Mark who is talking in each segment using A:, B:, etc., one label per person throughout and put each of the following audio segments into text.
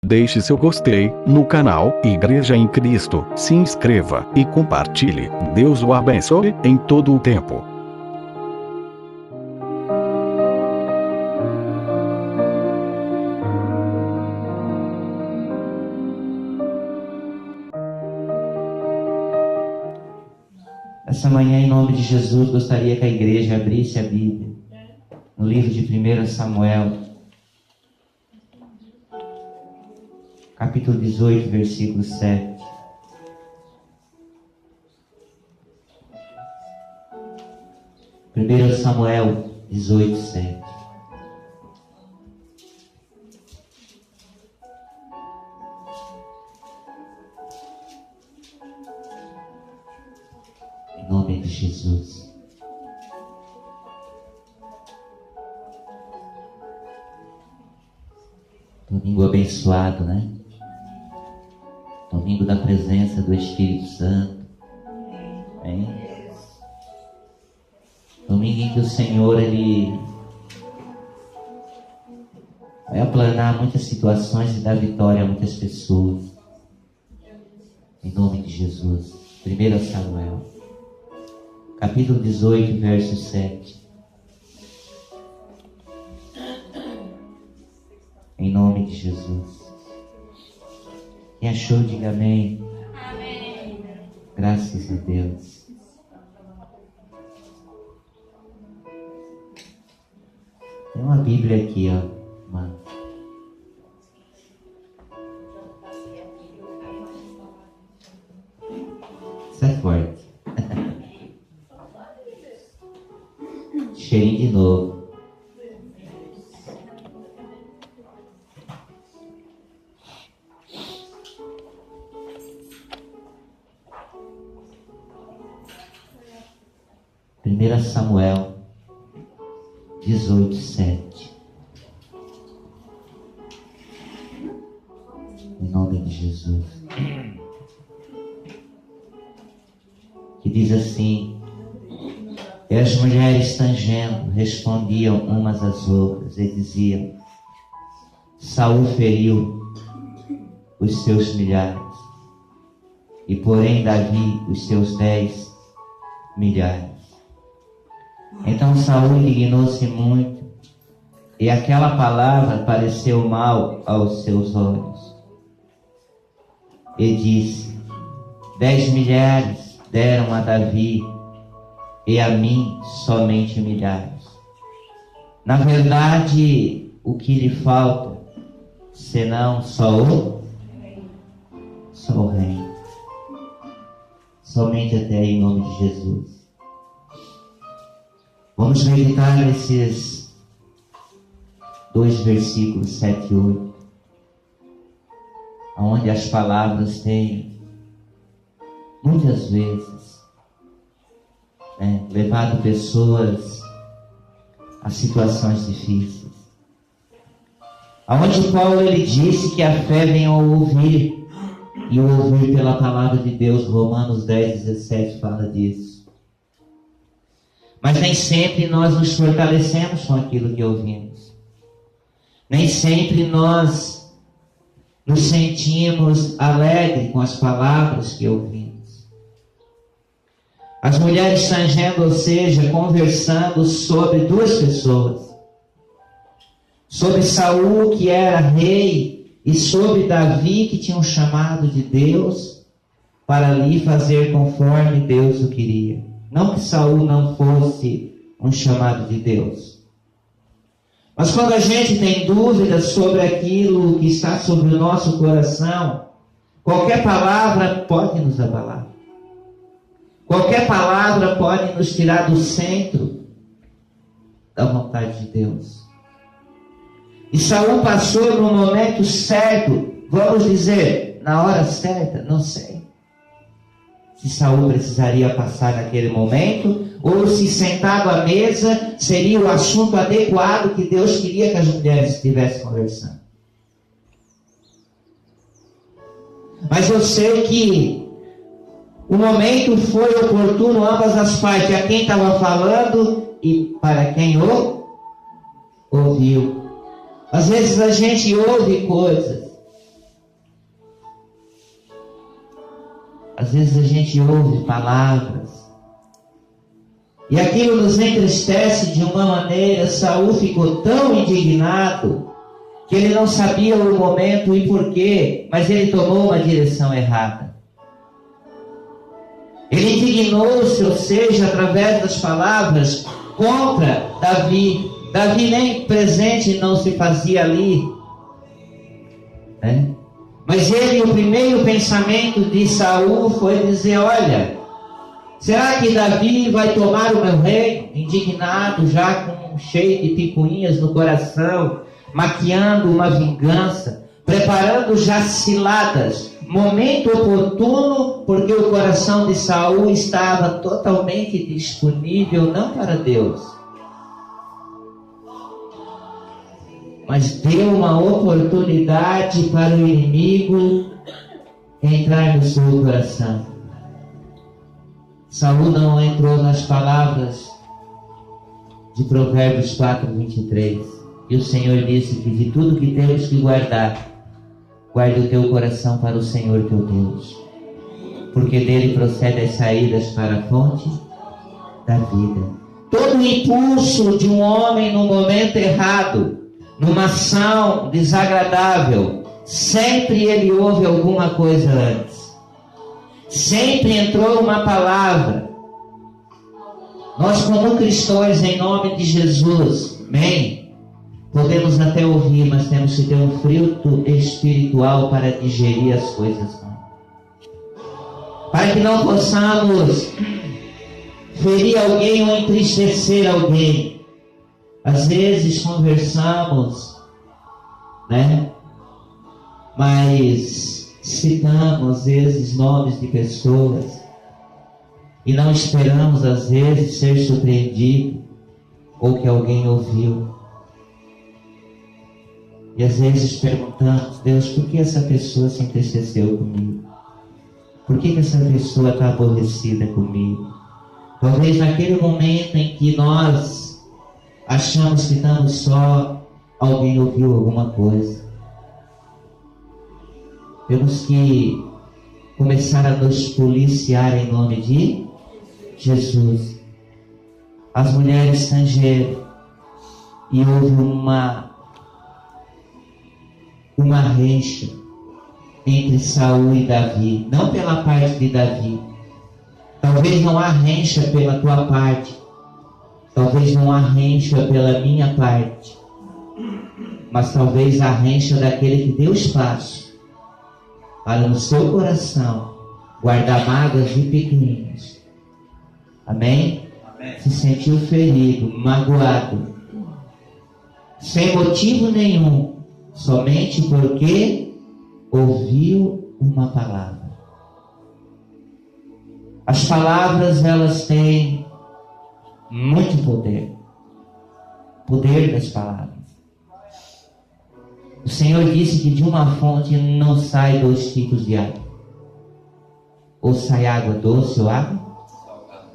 A: Deixe seu gostei no canal Igreja em Cristo, se inscreva e compartilhe. Deus o abençoe em todo o tempo.
B: Essa manhã, em nome de Jesus, gostaria que a igreja abrisse a Bíblia no livro de 1 Samuel, capítulo 18, versículo 7. Primeiro Samuel 18, 7. Em nome de Jesus. Domingo abençoado, né? Domingo da presença do Espírito Santo. Amém? Domingo em que o Senhor, Ele vai aplanar muitas situações e dar vitória a muitas pessoas. Em nome de Jesus. 1 Samuel, capítulo 18, verso 7. Em nome de Jesus. Quem achou, diga amém. Amém. Graças a Deus. Tem uma Bíblia aqui, ó, mano. Isso é forte. Cheirinho de novo. Primeira Samuel 18, 7. Em nome de Jesus. Que diz assim: e as mulheres tangendo respondiam umas às outras e diziam: Saul feriu os seus milhares, e porém Davi os seus 10 milhares. Então Saul indignou-se muito, e aquela palavra pareceu mal aos seus olhos. E disse: 10 milhares deram a Davi, e a mim somente milhares. Na verdade, o que lhe falta, senão só o reino. Somente até aí, em nome de Jesus. Vamos meditar nesses 2 versículos 7 e 8, onde as palavras têm muitas vezes levado pessoas a situações difíceis. Aonde Paulo ele disse que a fé vem ao ouvir, e o ouvir pela palavra de Deus. Romanos 10, 17 fala disso. Mas nem sempre nós nos fortalecemos com aquilo que ouvimos. Nem sempre nós nos sentimos alegres com as palavras que ouvimos. As mulheres tangendo, ou seja, conversando sobre 2 pessoas. Sobre Saul, que era rei, e sobre Davi, que tinha um chamado de Deus para ali fazer conforme Deus o queria. Não que Saul não fosse um chamado de Deus. Mas quando a gente tem dúvidas sobre aquilo que está sobre o nosso coração, qualquer palavra pode nos abalar. Qualquer palavra pode nos tirar do centro da vontade de Deus. E Saul passou no momento certo, vamos dizer, na hora certa, não sei se Saul precisaria passar naquele momento, ou se sentado à mesa seria o assunto adequado que Deus queria que as mulheres estivessem conversando. Mas eu sei que o momento foi oportuno, ambas as partes, a quem estava falando e para quem ouviu. Às vezes a gente ouve coisas Às vezes a gente ouve palavras e aquilo nos entristece de uma maneira. Saul ficou tão indignado que ele não sabia o momento e porquê, mas ele tomou uma direção errada. Ele indignou-se, ou seja, através das palavras, contra Davi. Davi nem presente não se fazia ali, né? Mas o primeiro pensamento de Saul foi dizer: olha, será que Davi vai tomar o meu reino? Indignado, já cheio de picuinhas no coração, maquiando uma vingança, preparando já ciladas, momento oportuno, porque o coração de Saul estava totalmente disponível, não para Deus, mas deu uma oportunidade para o inimigo entrar no seu coração. Saul não entrou nas palavras de Provérbios 4, 23. E o Senhor disse que de tudo que temos que guardar, guarde o teu coração para o Senhor teu Deus, porque dele procede as saídas para a fonte da vida. Todo o impulso de um homem no momento errado, numa ação desagradável, sempre ele ouve alguma coisa antes. Sempre entrou uma palavra. Nós, como cristãos, em nome de Jesus, amém, podemos até ouvir, mas temos que ter um filtro espiritual para digerir as coisas, para que não possamos ferir alguém ou entristecer alguém. Às vezes conversamos, né? Mas citamos, às vezes, nomes de pessoas e não esperamos, às vezes, ser surpreendido ou que alguém ouviu. E às vezes perguntamos: Deus, por que essa pessoa se entristeceu comigo? Por que essa pessoa está aborrecida comigo? Talvez naquele momento em que nós achamos que estamos só, alguém ouviu alguma coisa. Temos que começar a nos policiar em nome de Jesus. As mulheres tangeram e houve uma rixa entre Saul e Davi, não pela parte de Davi. Talvez não há rixa pela tua parte, talvez não há rixa pela minha parte, mas talvez há rixa daquele que deu espaço para no seu coração guardar mágoas e picuinhas. Amém? Amém? Se sentiu ferido, magoado, sem motivo nenhum, somente porque ouviu uma palavra. As palavras, elas têm muito poder. Poder das palavras. O Senhor disse que de uma fonte não sai 2 tipos de água. Ou sai água doce ou água salgada.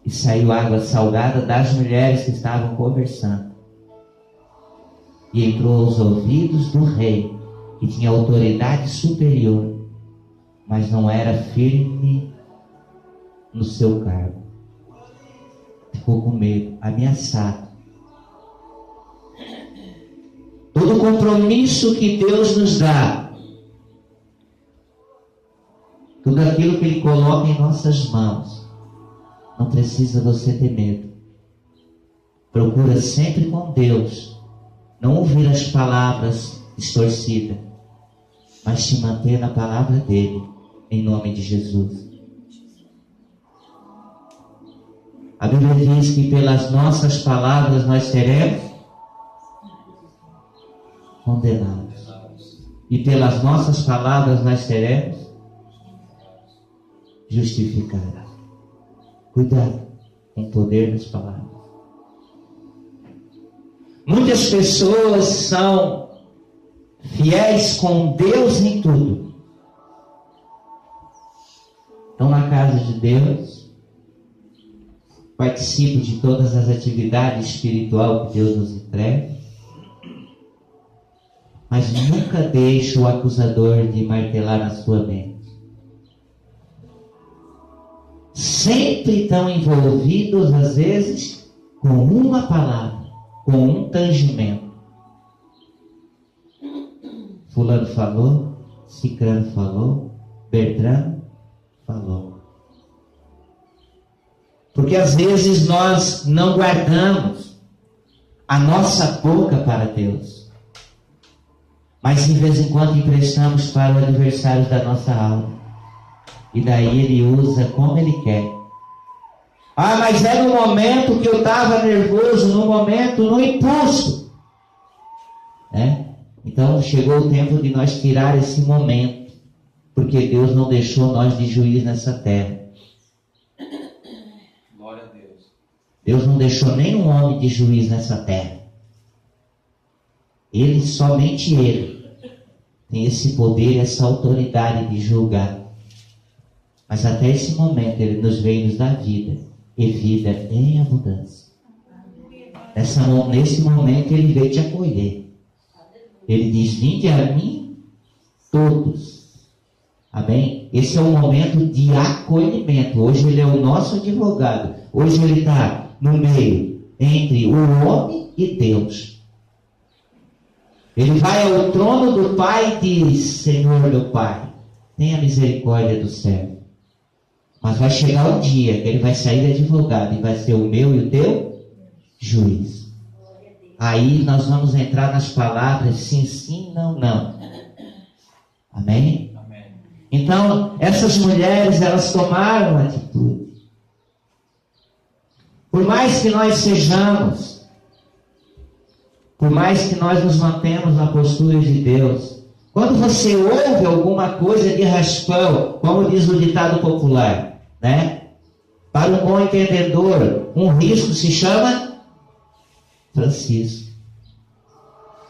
B: E saiu água salgada das mulheres que estavam conversando. E entrou aos ouvidos do rei, que tinha autoridade superior, mas não era firme no seu cargo. Ficou com medo, ameaçado. Todo compromisso que Deus nos dá, tudo aquilo que Ele coloca em nossas mãos, não precisa você ter medo. Procura sempre com Deus, não ouvir as palavras distorcidas, mas te manter na palavra dEle, em nome de Jesus. A Bíblia diz que pelas nossas palavras nós seremos condenados. E pelas nossas palavras nós seremos justificados. Cuidado com o poder das palavras. Muitas pessoas são fiéis com Deus em tudo. Estão na casa de Deus, participam de todas as atividades espirituais que Deus nos entrega, mas nunca deixa o acusador de martelar na sua mente. sempre estão envolvidos, às vezes, com uma palavra, com um tangimento. Fulano falou, Cicrano falou, Bertrano falou. Porque às vezes nós não guardamos a nossa boca para Deus, mas de vez em quando emprestamos para o adversário da nossa alma, e daí ele usa como ele quer. Ah, mas é no momento que eu estava nervoso, no momento, no impulso, né? Então chegou o tempo de nós tirar esse momento, porque Deus não deixou nós de juiz nessa terra.
C: Glória a Deus.
B: Deus não deixou nenhum homem de juiz nessa terra. Ele, somente Ele, tem esse poder, essa autoridade de julgar. Mas até esse momento Ele nos veio nos dar vida, e vida em abundância. Nesse momento Ele veio te acolher. Ele diz: vinde a mim todos. Amém? Esse é um momento de acolhimento. Hoje Ele é o nosso advogado. Hoje Ele está no meio entre o homem e Deus. Ele vai ao trono do Pai e diz: Senhor meu Pai, tenha misericórdia do servo. Mas vai chegar um dia que Ele vai sair advogado e vai ser o meu e o teu juiz. Aí nós vamos entrar nas palavras sim, sim, não, não. Amém?
C: Amém.
B: Então, essas mulheres, elas tomaram atitude. Por mais que nós sejamos, por mais que nós nos mantemos na postura de Deus, quando você ouve alguma coisa de raspão, como diz o ditado popular, né? Para um bom entendedor, um risco se chama Francisco.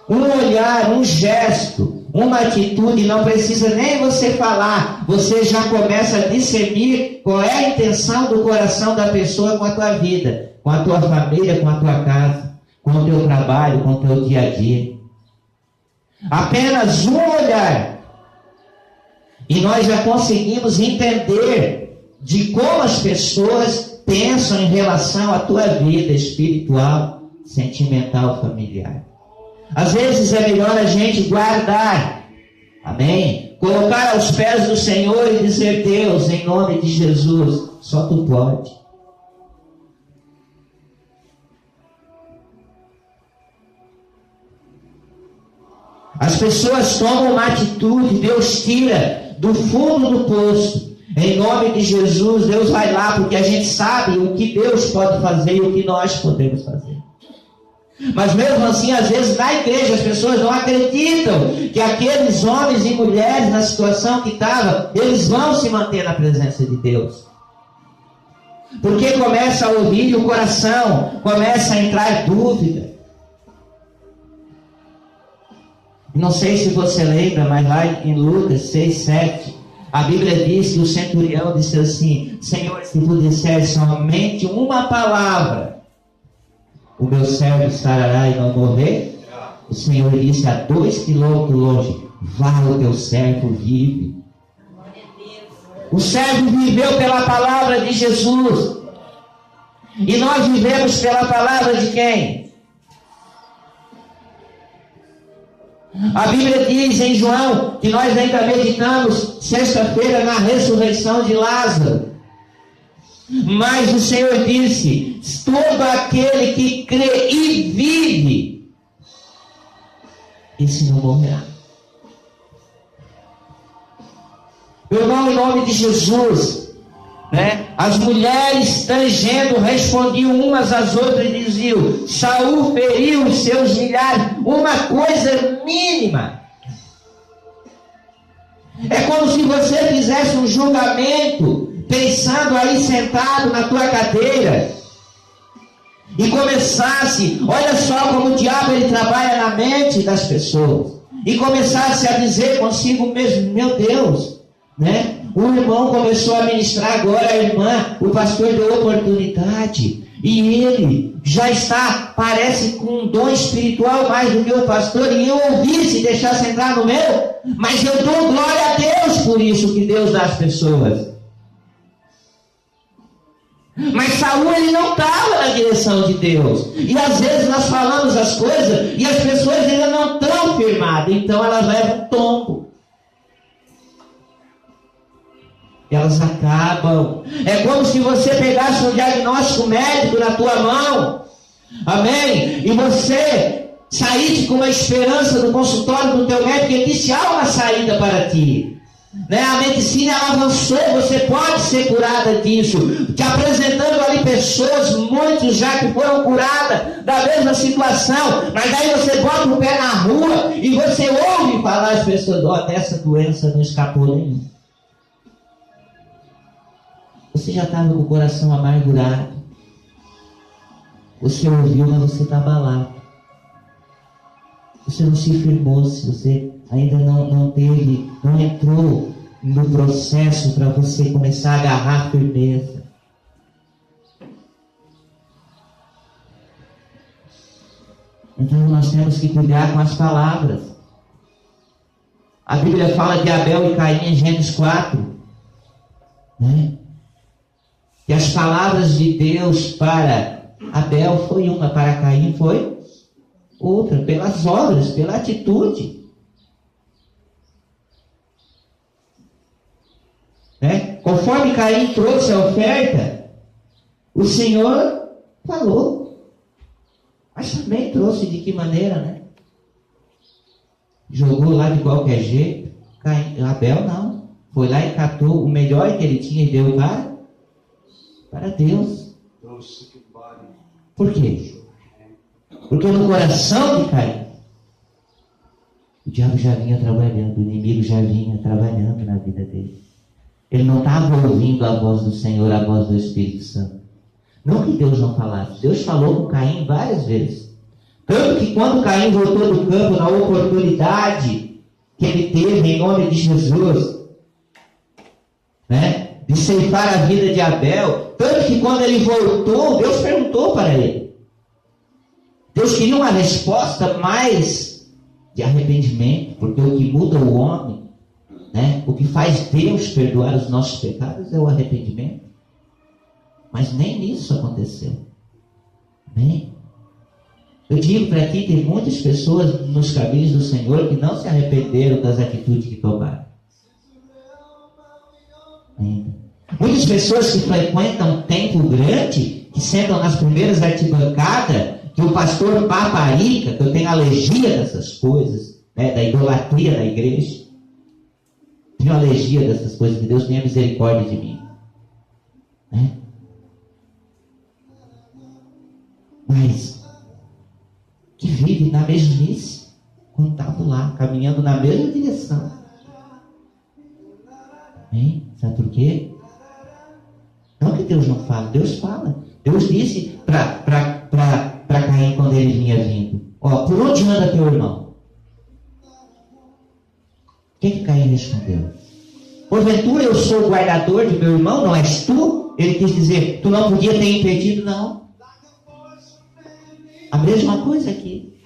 B: Um olhar, um gesto, uma atitude, não precisa nem você falar, você já começa a discernir qual é a intenção do coração da pessoa com a tua vida, com a tua família, com a tua casa, com o teu trabalho, com o teu dia a dia. Apenas um olhar e nós já conseguimos entender de como as pessoas pensam em relação à tua vida espiritual, sentimental, familiar. Às vezes é melhor a gente guardar, amém? Colocar aos pés do Senhor e dizer: Deus, em nome de Jesus, só Tu pode. As pessoas tomam uma atitude, Deus tira do fundo do poço. Em nome de Jesus, Deus vai lá, porque a gente sabe o que Deus pode fazer e o que nós podemos fazer. Mas mesmo assim, às vezes na igreja as pessoas não acreditam que aqueles homens e mulheres na situação que estavam, eles vão se manter na presença de Deus. Porque começa a ouvir e o coração começa a entrar dúvida. Não sei se você lembra, mas lá em Lucas 6, 7, a Bíblia diz que o centurião disse assim: Senhor, se Tu disseres somente uma palavra, o meu servo sarará e não morrer. O Senhor disse a 2 quilômetros longe: vá, o teu servo vive. O servo viveu pela palavra de Jesus. E nós vivemos pela palavra de quem? A Bíblia diz em João que nós ainda meditamos sexta-feira na ressurreição de Lázaro. Mas o Senhor disse: todo aquele que crê e vive, esse não morrerá. Meu irmão, em nome de Jesus, né? As mulheres tangendo respondiam umas às outras e diziam: Saul feriu os seus milhares. Uma coisa mínima. É como se você fizesse um julgamento, pensando aí sentado na tua cadeira, e começasse, olha só como o diabo ele trabalha na mente das pessoas, e começasse a dizer consigo mesmo: meu Deus, né? O irmão começou a ministrar agora, a irmã, o pastor deu oportunidade, e ele já está, parece com um dom espiritual mais do que o pastor, e eu ouvisse e deixasse entrar no meu, mas eu dou glória a Deus por isso que Deus dá às pessoas. Mas Saul, ele não estava na direção de Deus. E às vezes nós falamos as coisas e as pessoas ainda não estão firmadas. Então elas levam tombo. Elas acabam. É como se você pegasse um diagnóstico médico na tua mão. Amém? E você saísse com uma esperança do consultório do teu médico e disse: há uma saída para ti. Né? A medicina ela avançou, você pode ser curada disso. Te apresentando ali pessoas, muitos já que foram curadas da mesma situação. Mas aí você bota o pé na rua e você ouve falar as pessoas: ó, dessa doença não escapou nenhum. Você já estava com o coração amargurado. Você ouviu, mas você está abalado. Você não se firmou, se você ainda não entrou no processo para você começar a agarrar firmeza. Então nós temos que cuidar com as palavras. A Bíblia fala de Abel e Caim em Gênesis 4. Né? E as palavras de Deus para Abel foi uma, para Caim foi outra, pelas obras, pela atitude. Né? Conforme Caim trouxe a oferta, o Senhor falou. Mas também trouxe de que maneira, né? Jogou lá de qualquer jeito. Abel não. Foi lá e catou o melhor que ele tinha e deu para Deus. Por quê? Porque no coração de Caim, o diabo já vinha trabalhando, o inimigo já vinha trabalhando na vida dele. Ele não estava ouvindo a voz do Senhor, a voz do Espírito Santo. Não que Deus não falasse. Deus falou com Caim várias vezes. Tanto que quando Caim voltou do campo, na oportunidade que ele teve em nome de Jesus, né, de ceifar a vida de Abel, tanto que quando ele voltou, Deus perguntou para ele. Deus queria uma resposta mais de arrependimento, porque o que muda o homem, né, o que faz Deus perdoar os nossos pecados é o arrependimento. Mas nem isso aconteceu. Amém? Eu digo para ti, tem muitas pessoas nos caminhos do Senhor que não se arrependeram das atitudes que tomaram. Ainda. Muitas pessoas que frequentam um templo grande, que sentam nas primeiras arquibancadas, que o pastor paparica, que eu tenho alergia dessas coisas, né, da idolatria da igreja. Tenho alergia dessas coisas, que Deus tenha misericórdia de mim. Né? Mas que vive na mesmice, contado lá, caminhando na mesma direção. Hein? Sabe por quê? Não que Deus não fala, Deus fala. Deus disse para Caim quando ele vinha vindo: ó, por onde anda teu irmão? O que Caim respondeu? Porventura eu sou o guardador de meu irmão, não és tu? Ele quis dizer: tu não podia ter impedido, não. A mesma coisa aqui.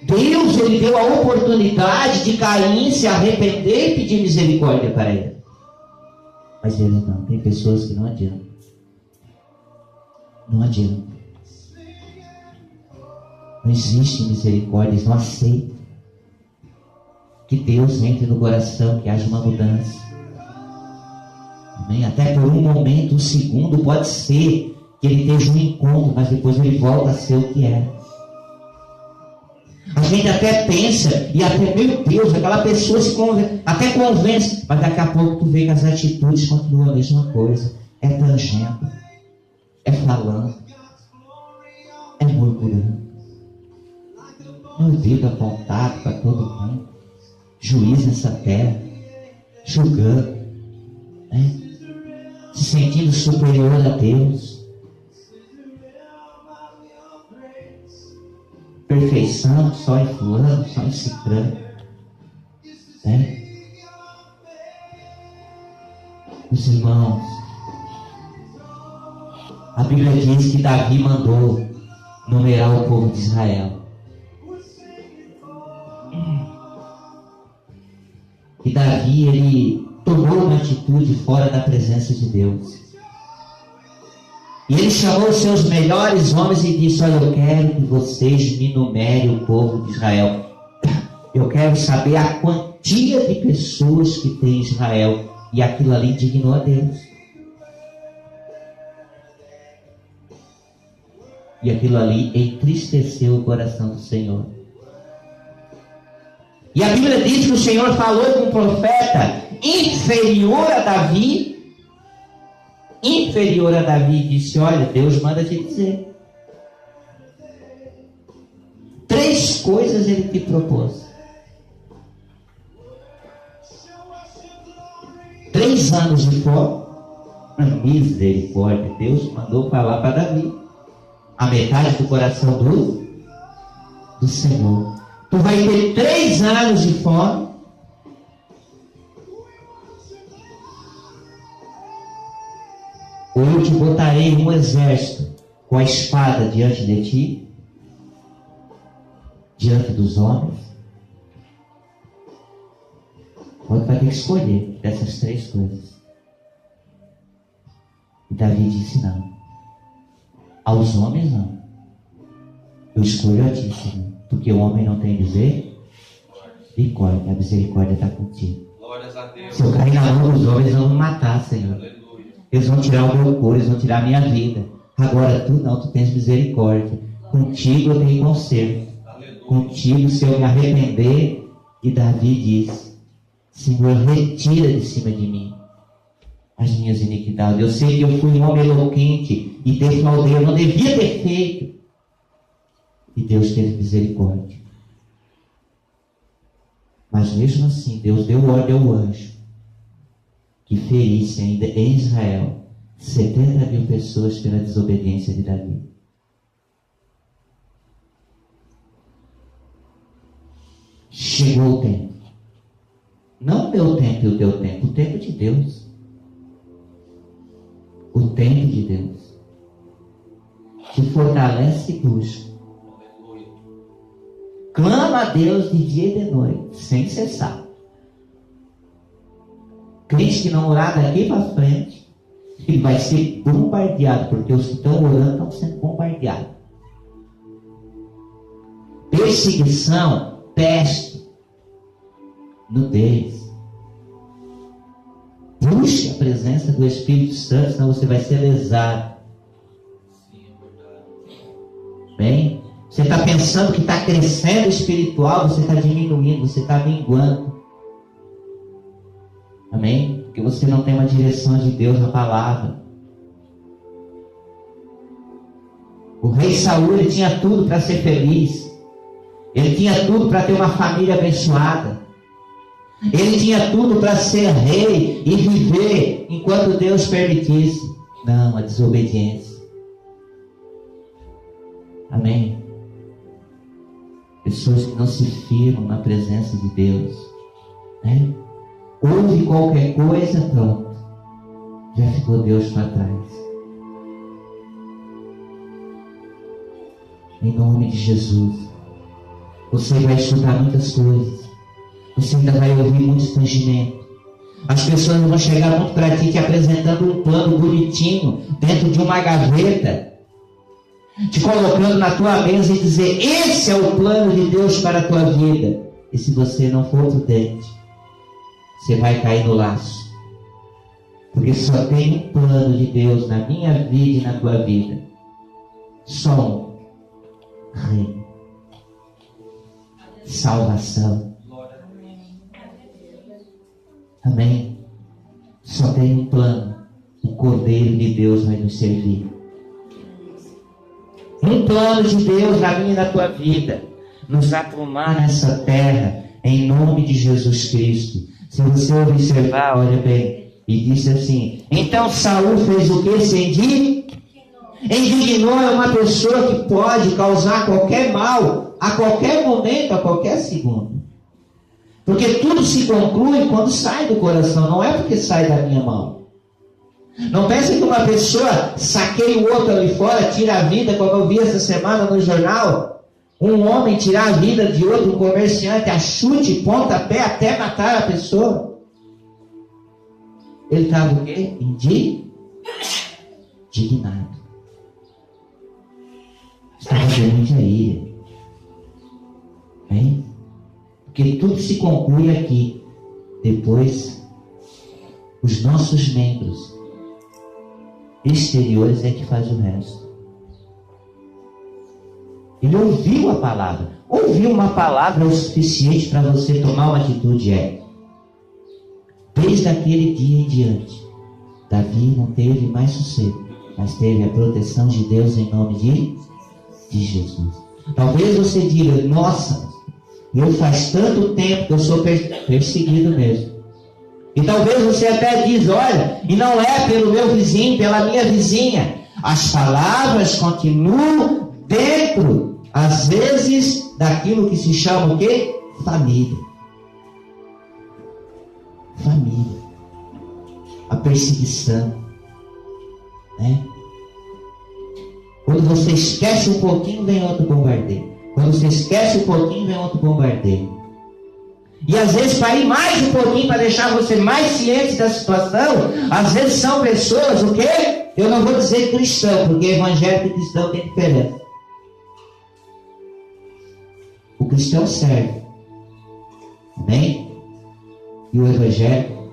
B: Deus, ele deu a oportunidade de Caim se arrepender e pedir misericórdia para ele. Mas ele não. Tem pessoas que não adianta. Não adianta. Não existe misericórdia, eles não aceitam que Deus entre no coração, que haja uma mudança. Amém? Até por um momento, um segundo, pode ser que ele esteja um incômodo, mas depois ele volta a ser o que é. A gente até pensa, e até, meu Deus, aquela pessoa se até convence, mas daqui a pouco tu vê que as atitudes continuam a mesma coisa. É tangendo, é falando, é murmurando, não ouvido apontado para todo mundo, juiz nessa terra, julgando, né? Se sentindo superior a Deus. Perfeição só em fulano, só em ciclano, né? Meus irmãos, a Bíblia diz que Davi mandou numerar o povo de Israel. E Davi, ele tomou uma atitude fora da presença de Deus. E ele chamou os seus melhores homens e disse: olha, eu quero que vocês me numerem o povo de Israel. Eu quero saber a quantia de pessoas que tem em Israel. E aquilo ali indignou a Deus. E aquilo ali entristeceu o coração do Senhor. E a Bíblia diz que o Senhor falou com um profeta inferior a Davi. Inferior a Davi, e disse: olha, Deus manda te dizer. 3 coisas ele te propôs. 3 anos de fome. Misericórdia. Deus mandou falar para Davi. A metade do coração do Senhor. Tu vai ter 3 anos de fome. Ou eu te botarei um exército com a espada diante de ti, diante dos homens. Você vai ter que escolher dessas 3 coisas. E Davi disse: não. Aos homens não. Eu escolho a ti, Senhor. Porque o homem não tem misericórdia. A misericórdia está contigo.
C: Glórias a Deus.
B: Se eu cair na mão dos homens, eles vão me matar, Senhor. Eles vão tirar o meu corpo, eles vão tirar a minha vida. Agora tu não, tu tens misericórdia. Contigo eu tenho conserto. Contigo, se eu me arrepender. E Davi diz: Senhor, retira de cima de mim as minhas iniquidades. Eu sei que eu fui um homem eloquente e defraudei, eu não devia ter feito. E Deus teve misericórdia. Mas mesmo assim, Deus deu ordem ao anjo que ferisse ainda em Israel 70.000 pessoas pela desobediência de Davi. Chegou o tempo. Não o meu tempo e o teu tempo, o tempo de Deus. O tempo de Deus. Te fortalece e busca. Clama a Deus de dia e de noite, sem cessar. Crente que não orar daqui para frente, ele vai ser bombardeado, porque os que estão orando estão sendo bombardeados. Perseguição, peste, nudez. Busque a presença do Espírito Santo, senão você vai ser lesado. Bem? Você está pensando que está crescendo espiritual, você está diminuindo, você está minguando. Amém? Porque você não tem uma direção de Deus na palavra. O rei Saul, ele tinha tudo para ser feliz. Ele tinha tudo para ter uma família abençoada. Ele tinha tudo para ser rei e viver enquanto Deus permitisse. Não, a desobediência. Amém? Pessoas que não se firmam na presença de Deus, né? Ouve qualquer coisa, pronto, já ficou Deus para trás. Em nome de Jesus, você vai estudar muitas coisas, você ainda vai ouvir muito estangimento. As pessoas vão chegar muito para ti te apresentando um plano bonitinho dentro de uma gaveta, te colocando na tua mesa e dizer: esse é o plano de Deus para a tua vida. E se você não for prudente, você vai cair no laço. Porque só tem um plano de Deus na minha vida e na tua vida. Só um. Reino. Salvação. Amém? Só tem um plano. O Cordeiro de Deus vai nos servir. Um plano de Deus na minha e na tua vida. Nos aprumar nessa terra, em nome de Jesus Cristo. Se você observar, olha bem, e disse assim: então Saul fez o que? Se indignou. É uma pessoa que pode causar qualquer mal, a qualquer momento, a qualquer segundo. Porque tudo se conclui quando sai do coração, não é porque sai da minha mão. Não pense que uma pessoa saqueia o outro ali fora, tira a vida, como eu vi essa semana no jornal, um homem tirar a vida de outro, um comerciante, a chute, pontapé, até matar a pessoa. Ele estava o quê? Indignado. Estava perante a ira. Bem? Porque tudo se conclui aqui. Depois, os nossos membros exteriores é que faz o resto. Ele ouviu a palavra. Ouvir uma palavra é o suficiente para você tomar uma atitude ética. Desde aquele dia em diante, Davi não teve mais sossego, mas teve a proteção de Deus em nome de Jesus. Talvez você diga, nossa, eu faz tanto tempo que eu sou perseguido mesmo. E talvez você até diz, olha, e não é pelo meu vizinho, pela minha vizinha. As palavras continuam dentro, às vezes, daquilo que se chama o quê? Família. Família. A perseguição. Né? Quando você esquece um pouquinho, vem outro bombardeio. Quando você esquece um pouquinho, vem outro bombardeio. E às vezes, para ir mais um pouquinho, para deixar você mais ciente da situação, às vezes são pessoas, o quê? Eu não vou dizer cristão, porque evangélico e cristão tem diferença. O cristão serve. Amém? E o evangélico,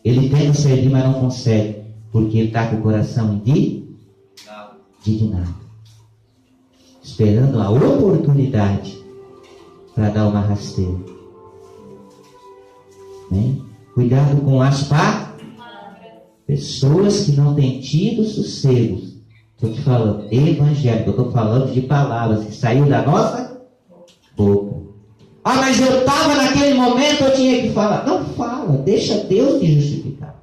B: ele tenta servir, mas não consegue, porque ele está com o coração indignado, esperando a oportunidade para dar uma rasteira. Bem? Cuidado com as pessoas que não têm tido sossego. Estou te falando evangélico, eu estou falando de palavras que saíram da nossa boca. Ah, mas eu estava naquele momento, eu tinha que falar. Não fala, deixa Deus te justificar.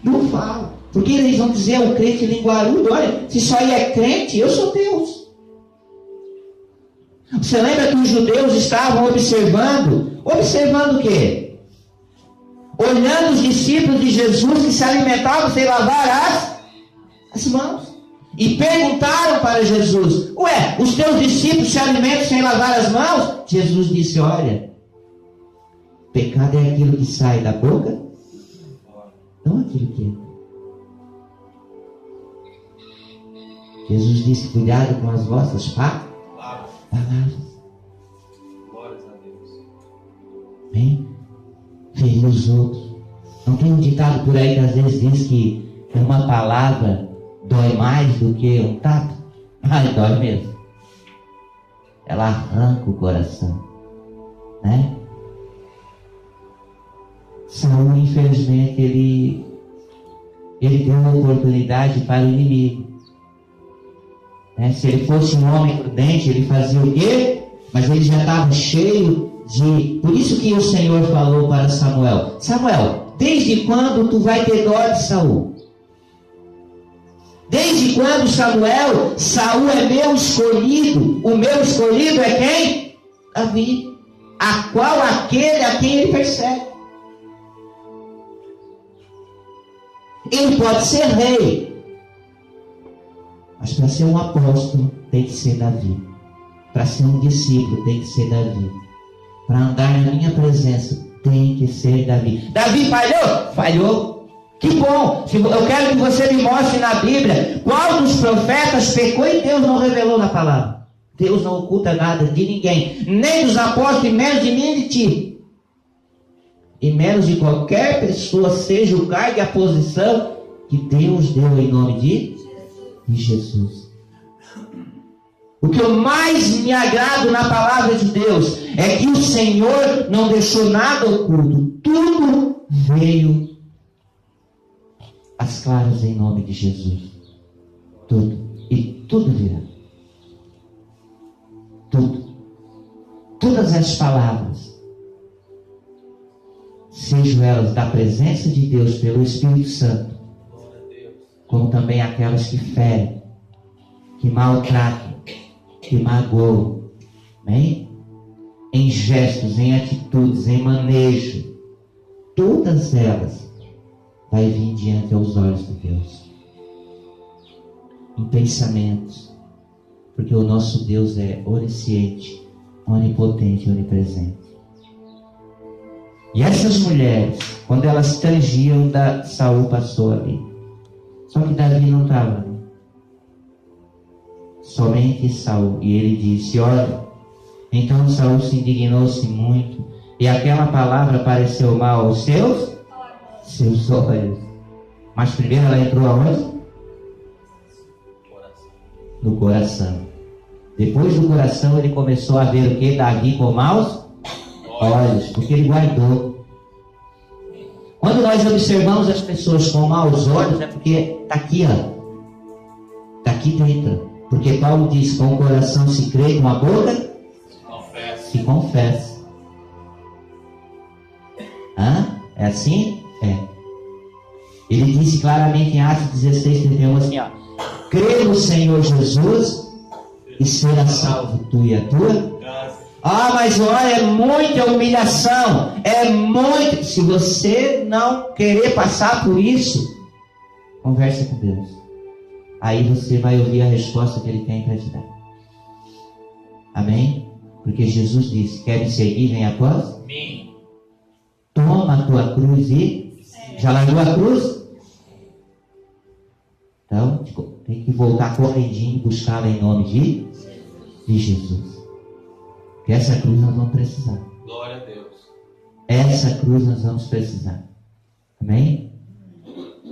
B: Não fala. Porque eles vão dizer ao crente linguarudo, olha, se isso aí é crente, eu sou Deus. Você lembra que os judeus estavam observando o quê? Olhando os discípulos de Jesus que se alimentavam sem lavar as mãos. E perguntaram para Jesus, ué, os teus discípulos se alimentam sem lavar as mãos? Jesus disse, olha, pecado é aquilo que sai da boca, não aquilo que entra. Jesus disse, cuidado com as vossas palavras.
C: Glórias a Deus.
B: Bem, ferir os outros. Não tem um ditado por aí que às vezes diz que uma palavra dói mais do que um tapa? Ai, dói mesmo. Ela arranca o coração, né? Saul, infelizmente, ele deu uma oportunidade para o inimigo. Né? Se ele fosse um homem prudente, ele fazia o quê? Mas ele já estava cheio de... Por isso que o Senhor falou para Samuel, Samuel, desde quando tu vai ter dó de Saul? Desde quando, Samuel? Saul é meu escolhido. O meu escolhido é quem? Davi. A qual aquele a quem ele persegue. Ele pode ser rei, mas para ser um apóstolo tem que ser Davi. Para ser um discípulo tem que ser Davi. Para andar na minha presença tem que ser Davi. Davi falhou? Falhou. Que bom! Eu quero que você me mostre na Bíblia qual dos profetas pecou e Deus não revelou na palavra. Deus não oculta nada de ninguém, nem dos apóstolos, e menos de mim e de ti. E menos de qualquer pessoa, seja o cargo e a posição que Deus deu em nome de Jesus. O que eu mais me agrado na palavra de Deus é que o Senhor não deixou nada oculto. Tudo veio às claras em nome de Jesus. Tudo. E tudo virá. Tudo. Todas as palavras, sejam elas da presença de Deus pelo Espírito Santo, como também aquelas que ferem, que maltratam, que magoam, amém? Em gestos, em atitudes, em manejo, todas elas vai vir diante aos olhos de Deus. Em pensamentos, porque o nosso Deus é onisciente, onipotente e onipresente. E essas mulheres, quando elas tangiam, Saul passou ali. Só que Davi não estava. Somente Saul. E ele disse: olha. Então Saul se indignou-se muito. E aquela palavra pareceu mal aos seus olhos. Mas primeiro ela entrou aonde? No coração. Depois do coração ele começou a ver o que? Davi com maus olhos. Porque ele guardou. Quando nós observamos as pessoas com maus olhos, é porque está aqui, ó. Está aqui dentro. Porque Paulo diz: com o coração se crê, com a boca se confessa. É assim? É. Ele disse claramente em Atos 16:31 assim, ó: crê no Senhor Jesus e será salvo tu e a tua. Mas olha, é muita humilhação, é muito. Se você não querer passar por isso, conversa com Deus. Aí você vai ouvir a resposta que Ele tem para te dar. Amém? Porque Jesus disse: quer me seguir, vem após mim. Toma a tua cruz e... Já largou a cruz? Então, tem que voltar correndinho e buscá-la em nome de Jesus. Porque essa cruz nós vamos precisar.
C: Glória a Deus.
B: Essa cruz nós vamos precisar. Amém?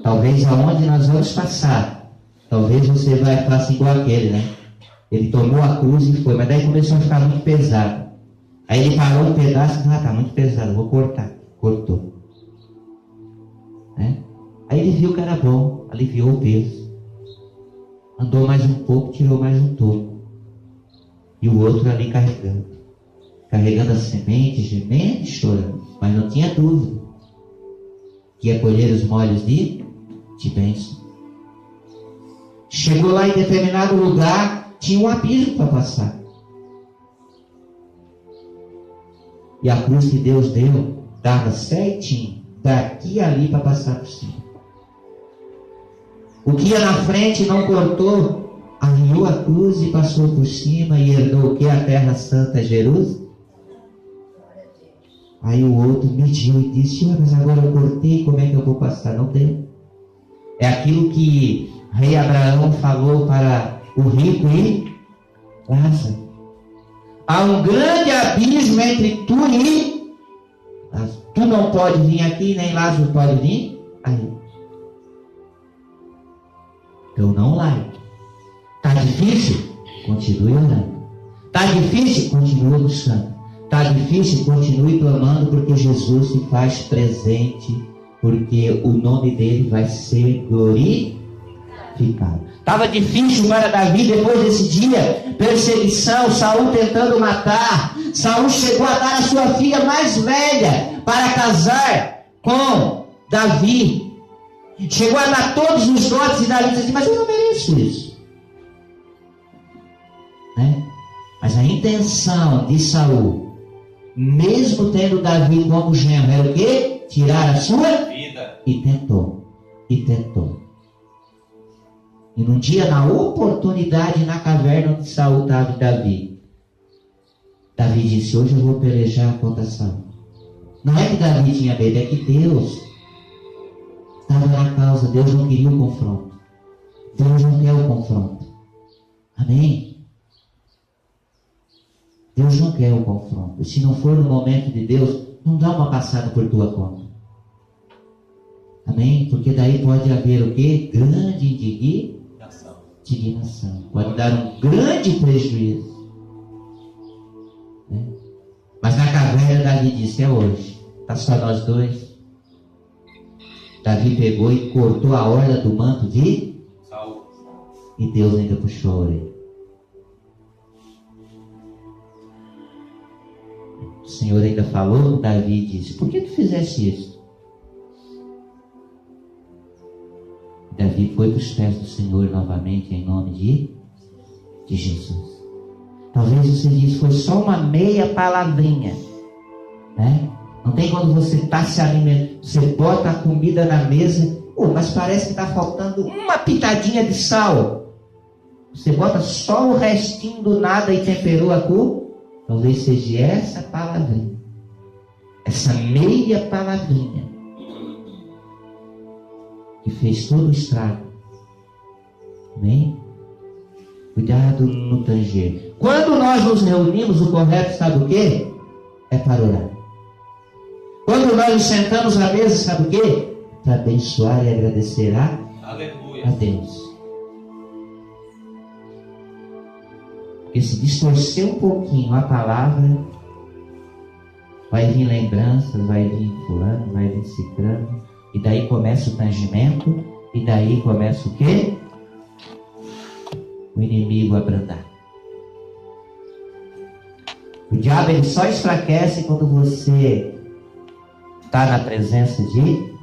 B: Talvez aonde nós vamos passar, talvez você vai falar assim igual aquele, né? Ele tomou a cruz e foi, mas daí começou a ficar muito pesado. Aí ele parou um pedaço e tá muito pesado, vou cortar. Cortou. Né? Aí ele viu que era bom, aliviou o peso. Andou mais um pouco, tirou mais um toco. E o outro ali carregando. Carregando a semente, gemendo e chorando. Mas não tinha dúvida que ia colher os molhos de bênção. Chegou lá em determinado lugar, tinha um abismo para passar. E a cruz que Deus deu dava certinho, daqui e ali para passar por cima. O que ia na frente não cortou, arriou a cruz e passou por cima e herdou o que? A terra santa, Jerusalém. Aí o outro mediu e disse: mas agora eu cortei, como é que eu vou passar? Não deu. É aquilo que rei Abraão falou para o rico e Lázaro: há um grande abismo entre tu e Lázaro. Tu não pode vir aqui, nem Lázaro pode vir aí. Então não largue. Está difícil? Continue orando. Está difícil? Continue buscando. Está difícil? Continue clamando, porque Jesus se faz presente, porque o nome dele vai ser glorificado. Estava difícil para Davi depois desse dia, perseguição, Saul tentando matar. Saul chegou a dar a sua filha mais velha para casar com Davi. Chegou a dar todos os dotes e Davi disse assim: mas eu não mereço isso. Né? Mas a intenção de Saul, mesmo tendo Davi como genro, era o quê? Tirar a sua vida. E tentou. E num dia, na oportunidade, na caverna onde Saul estava e Davi disse: hoje eu vou pelejar contra Saul. Não é que Davi tinha medo, é que Deus estava na causa. Deus não queria o confronto. Deus não quer o confronto. Amém? Deus não quer o confronto. E se não for no momento de Deus, não dá uma passada por tua conta. Amém? Porque daí pode haver o quê? Grande indignação. Pode dar um grande prejuízo. Né? Mas na caverna Davi disse: é hoje. Está só nós dois. Davi pegou e cortou a orla do manto de Saul. E Deus ainda puxou a orelha. O Senhor ainda falou com Davi e disse: por que tu fizeste isso? Davi foi para os pés do Senhor novamente, em nome de Jesus. Talvez você diz: foi só uma meia palavrinha, né? Não tem quando você está se alimentando, você bota a comida na mesa, mas parece que está faltando uma pitadinha de sal. Você bota só o restinho do nada e temperou a cor. Talvez seja essa palavrinha, essa meia palavrinha, que fez todo o estrago Amém? Cuidado no tanger. Quando nós nos reunimos, o correto sabe o quê? É para orar. Quando nós nos sentamos à mesa, sabe o quê? Para abençoar e agradecer a Deus. Porque se distorcer um pouquinho a palavra, vai vir lembranças, vai vir fulano, vai vir ciclano, e daí começa o tangimento, e daí começa o quê? O inimigo a brandar. O diabo ele só enfraquece quando você está na presença de...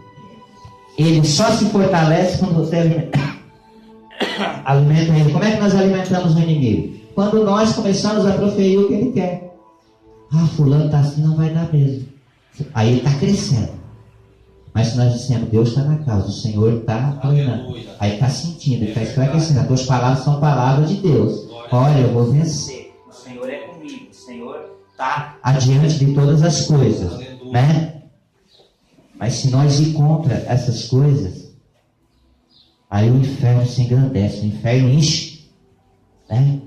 B: Ele só se fortalece quando você alimenta ele. Como é que nós alimentamos o inimigo? Quando nós começamos a proferir o que ele quer. Ah, fulano está assim, não vai dar mesmo. Aí ele está crescendo. Mas se nós dissemos, Deus está na causa, o Senhor está apoiando. Aí está sentindo, está enfraquecendo. As tuas palavras são palavras de Deus. Olha, eu vou vencer. O Senhor é comigo. O Senhor está adiante de todas as coisas. Né? Mas se nós ir contra essas coisas, aí o inferno se engrandece. O inferno enche. Né?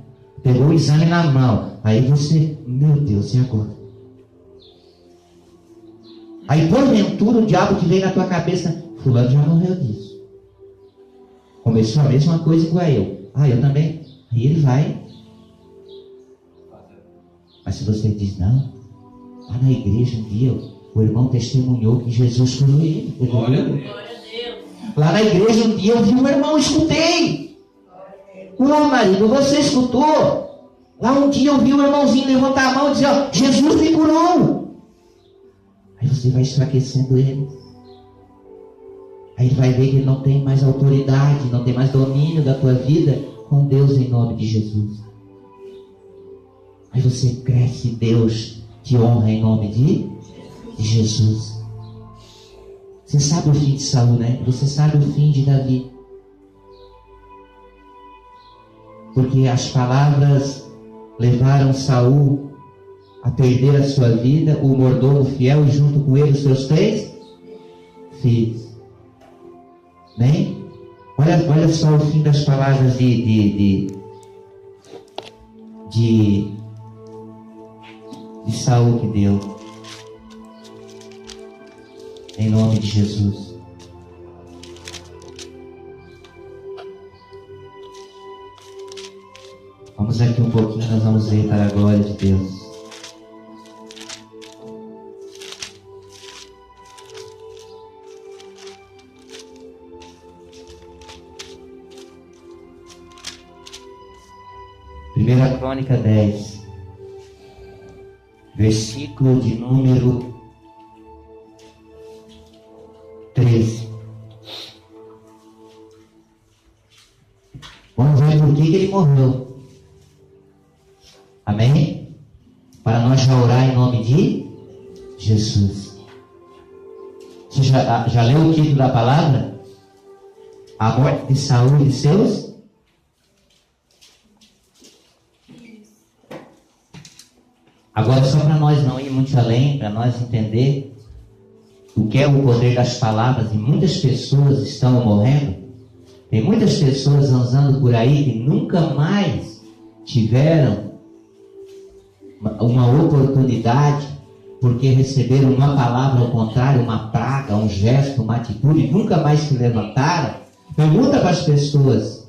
B: Pegou o exame na mão. Aí você, meu Deus, e agora? Aí porventura o diabo que veio na tua cabeça, fulano já morreu disso. Começou a mesma coisa igual eu. Ah, eu também. Aí ele vai. Mas se você diz, não, lá na igreja um dia o irmão testemunhou que Jesus curou ele.
C: Glória a Deus.
B: Lá na igreja um dia eu vi um irmão, escutei. Ô marido, você escutou? Lá um dia eu vi um irmãozinho levantar a mão e dizer, ó, Jesus me curou. Aí você vai enfraquecendo ele. Aí ele vai ver que ele não tem mais autoridade, não tem mais domínio da tua vida com Deus em nome de Jesus. Aí você cresce, Deus te honra em nome de Jesus. Você sabe o fim de Saul, né? Você sabe o fim de Davi. Porque as palavras levaram Saul a perder a sua vida, o mordomo fiel, e junto com ele os seus 3 filhos. Bem? Olha só o fim das palavras de Saul que deu. Em nome de Jesus. Vamos aqui um pouquinho, nós vamos ver para a glória de Deus. Primeira Crônica 10, versículo de número 13. Vamos ver por que ele morreu. Amém? Para nós já orar em nome de Jesus. Você já leu o título da palavra? A morte de Saul e de seus? Agora, só para nós não ir muito além, para nós entender o que é o poder das palavras, e muitas pessoas estão morrendo. Tem muitas pessoas andando por aí que nunca mais tiveram uma oportunidade, porque receberam uma palavra ao contrário, uma praga, um gesto, uma atitude, nunca mais se levantaram. Pergunta para as pessoas.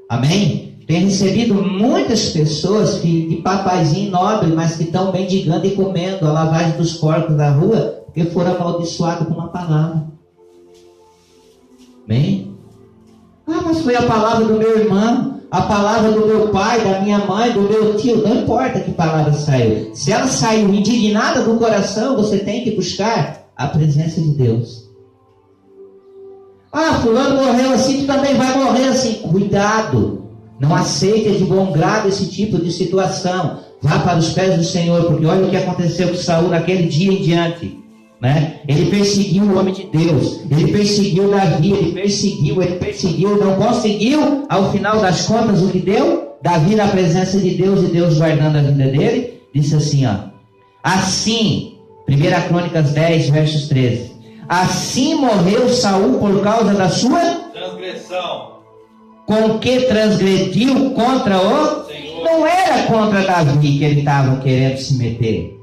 B: Amém? Tem recebido muitas pessoas de papaizinho nobre, mas que estão mendigando e comendo a lavagem dos porcos da rua, porque foram amaldiçoados com uma palavra. Bem? Ah, mas foi a palavra do meu irmão, a palavra do meu pai, da minha mãe, do meu tio. Não importa que palavra saiu. Se ela saiu indignada do coração, você tem que buscar a presença de Deus. Ah, fulano morreu assim, tu também vai morrer assim. Cuidado. Não aceite de bom grado esse tipo de situação. Vá para os pés do Senhor, porque olha o que aconteceu com Saul naquele dia em diante. Né? Ele perseguiu o homem de Deus, ele perseguiu Davi, ele perseguiu, não conseguiu, ao final das contas, o que deu? Davi na presença de Deus e Deus guardando a vida dele, disse assim, ó, assim, 1 Crônicas 10, versos 13, assim morreu Saul por causa da sua
C: transgressão.
B: com que transgrediu contra o Senhor. Não era contra Davi que ele estava querendo se meter.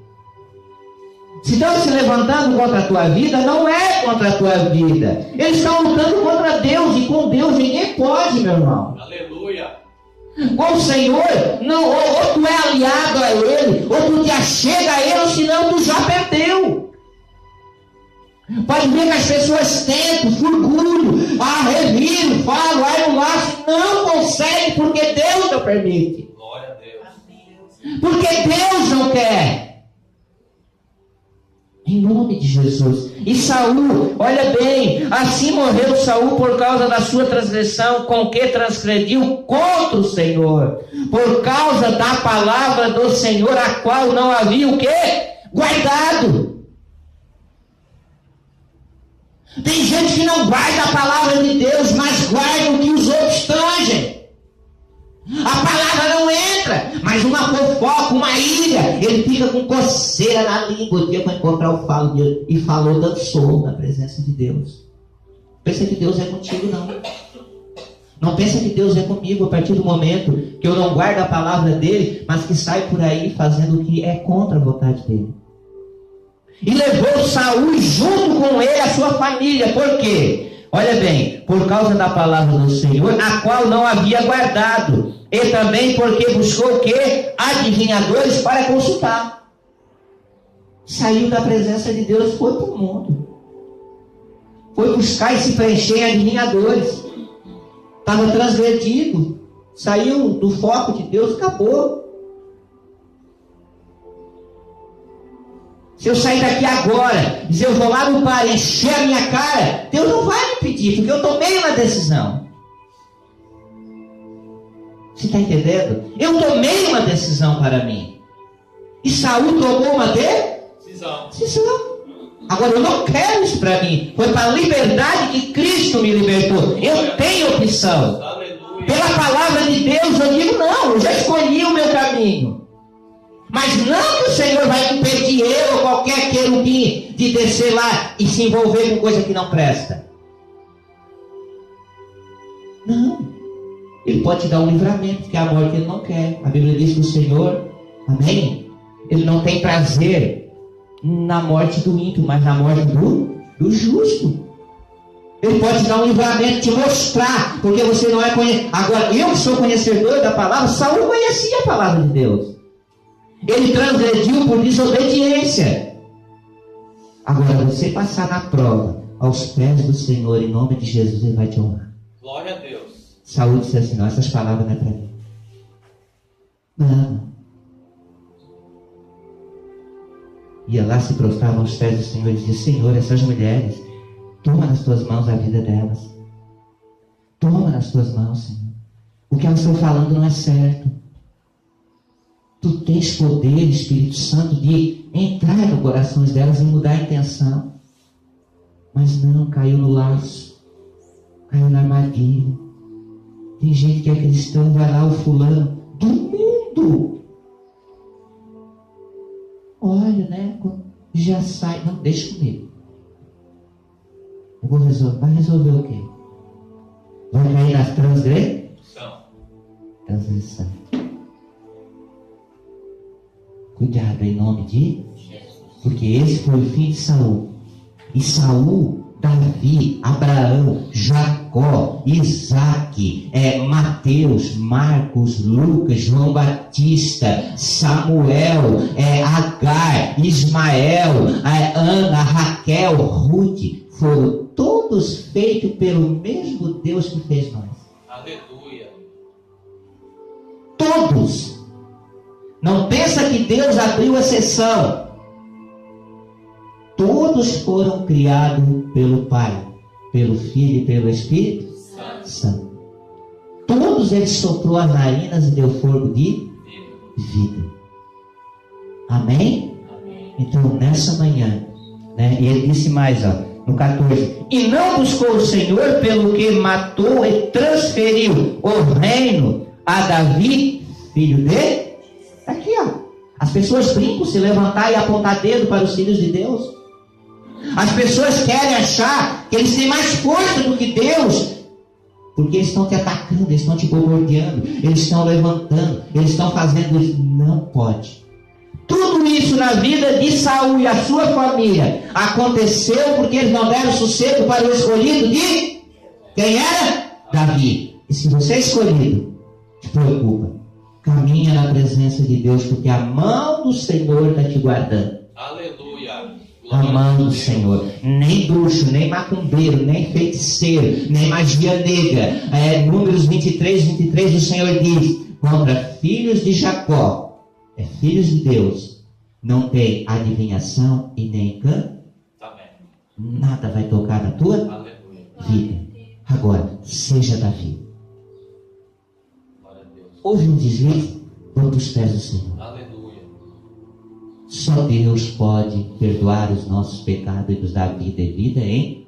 B: Se estão se levantando contra a tua vida, não é contra a tua vida. Eles estão lutando contra Deus, e com Deus ninguém pode, meu irmão.
C: Aleluia.
B: Com o Senhor, não, ou tu é aliado a Ele, ou tu te achega a Ele, ou senão tu já perdeu. Pode ver que as pessoas tentam, furgulho, reviram, falam, no laço, não consegue porque Deus não permite.
C: Glória a Deus.
B: Porque Deus não quer. Em nome de Jesus. E Saul, olha bem, assim morreu Saul por causa da sua transgressão, com que transgrediu contra o Senhor, por causa da palavra do Senhor, a qual não havia o quê? Guardado. Tem gente que não guarda a palavra de Deus, mas guarda o que os outros tangem. A palavra não entra, mas uma fofoca, uma ira, ele fica com coceira na língua. O dia para encontrar o falo dele, e falou, dançou na presença de Deus. Pensa que Deus é contigo, não. Não pensa que Deus é comigo a partir do momento que eu não guardo a palavra dele, mas que sai por aí fazendo o que é contra a vontade dele. E levou Saul junto com ele a sua família. Por quê? Olha bem, por causa da palavra do Senhor, a qual não havia guardado, e também porque buscou o quê? Adivinhadores para consultar. Saiu da presença de Deus, foi para o mundo. Foi buscar e se preencher em adivinhadores. Estava transgredido. Saiu do foco de Deus, acabou. Se eu sair daqui agora, dizer eu vou lá no bar, encher a minha cara, Deus não vai me pedir, porque eu tomei uma decisão. Você está entendendo? Eu tomei uma decisão para mim. E Saul tomou uma decisão. Agora eu não quero isso para mim. Foi para a liberdade que Cristo me libertou. Eu tenho opção.
C: Aleluia.
B: Pela palavra de Deus eu digo não, eu já escolhi o meu caminho. Mas não que o Senhor vai impedir eu ou qualquer querubim de descer lá e se envolver com coisa que não presta. Não. Ele pode te dar um livramento, que é a morte que ele não quer. A Bíblia diz que o Senhor, amém? Ele não tem prazer na morte do ímpio, mas na morte do justo. Ele pode te dar um livramento, te mostrar, porque você não é conhecedor. Agora, eu que sou conhecedor da palavra, Saul conhecia a palavra de Deus. Ele transgrediu por desobediência. Agora, você passar na prova aos pés do Senhor, em nome de Jesus, Ele vai te honrar.
C: Glória a Deus.
B: Saúl disse assim, não, essas palavras não é para mim. Não. Ia lá, se prostrava aos pés do Senhor e dizia, Senhor, essas mulheres, toma nas tuas mãos a vida delas. Toma nas tuas mãos, Senhor. O que elas estão falando não é certo. Tu tens poder, Espírito Santo, de entrar no coração delas e mudar a intenção. Mas não, caiu no laço. Caiu na armadilha. Tem gente que é cristão, vai lá o fulano do mundo. Olha, né? Já sai. Não, deixa comigo. Eu vou resolver. Vai resolver o quê? Vai cair na transgressão. Cuidado em nome de Jesus. Porque esse foi o fim de Saul. E Saul, Davi, Abraão, Jacó, Isaac, Mateus, Marcos, Lucas, João Batista, Samuel, Agar, Ismael, Ana, Raquel, Ruth, foram todos feitos pelo mesmo Deus que fez nós.
C: Aleluia.
B: Todos. Não pensa que Deus abriu exceção. Todos foram criados pelo Pai, pelo Filho e pelo Espírito Santo. Todos eles soprou as narinas e deu fogo de vida. Amém? Então nessa manhã, né, e ele disse mais, no 14: e não buscou o Senhor, pelo que matou e transferiu o reino a Davi, filho de... Aqui, as pessoas brincam se levantar e apontar dedo para os filhos de Deus. As pessoas querem achar que eles têm mais força do que Deus, Porque eles estão te atacando, eles estão te bombardeando, eles estão levantando, eles estão fazendo isso. Não pode. Tudo isso na vida de Saul e a sua família aconteceu porque eles não deram sossego para o escolhido de quem era? Davi. E se você é escolhido, te preocupa. Caminha na presença de Deus, porque a mão do Senhor está te guardando.
C: Aleluia.
B: A mão do Senhor. Nem bruxo, nem macumbeiro, nem feiticeiro, nem magia negra. Números 23, o Senhor diz: contra filhos de Jacó, filhos de Deus, não tem adivinhação e nem encanto. Nada vai tocar na tua vida. Agora, seja Davi. Houve um deslize, vamos para os pés do Senhor.
C: Aleluia.
B: Só Deus pode perdoar os nossos pecados e nos dar vida e vida em